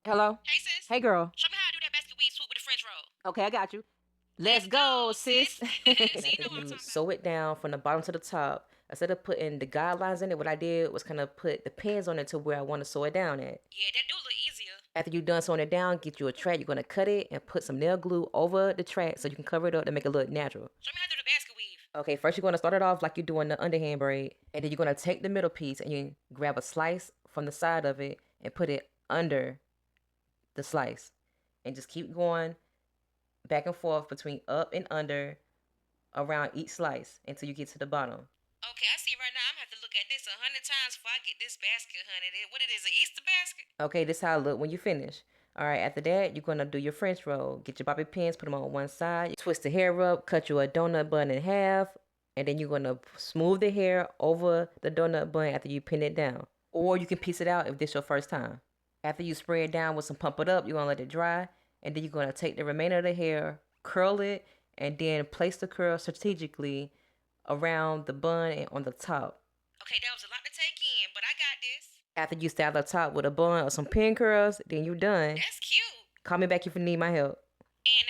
Hello? Hey sis, Hey, girl. show me how to do that basket weave swoop with the French roll. Okay, I got you. Let's Let's go, go, sis. sis. See, you After know what I'm you talking about. sew it down from the bottom to the top, instead of putting the guidelines in it, what I did was kind of put the pins on it to where I want to sew it down at. Yeah, that do look easier. After you're done sewing it down, get you a track. You're going to cut it and put some nail glue over the track so you can cover it up to make it look natural. Show me how to do the basket weave. Okay, first you're going to start it off like you're doing the underhand braid. And then you're going to take the middle piece and you grab a slice from the side of it and put it under the slice. And just keep going back and forth between up and under around each slice until you get to the bottom. Okay, I see right now. I'm gonna have to look at this 100 times before I get this basket, honey. What it is, an Easter basket? Okay, this is how it look when you finish. All right, after that, you're gonna do your French roll. Get your bobby pins, put them on one side. Twist the hair up, cut you a donut bun in half, and then you're gonna smooth the hair over the donut bun after you pin it down. Or you can piece it out if this your first time. After you spray it down with some Pump It Up, you're gonna let it dry, and then you're gonna take the remainder of the hair, curl it, and then place the curl strategically around the bun and on the top. Okay, that was a lot to take in, but I got this. After you style the top with a bun or some pin curls, then you're done. That's cute. Call me back if you need my help. And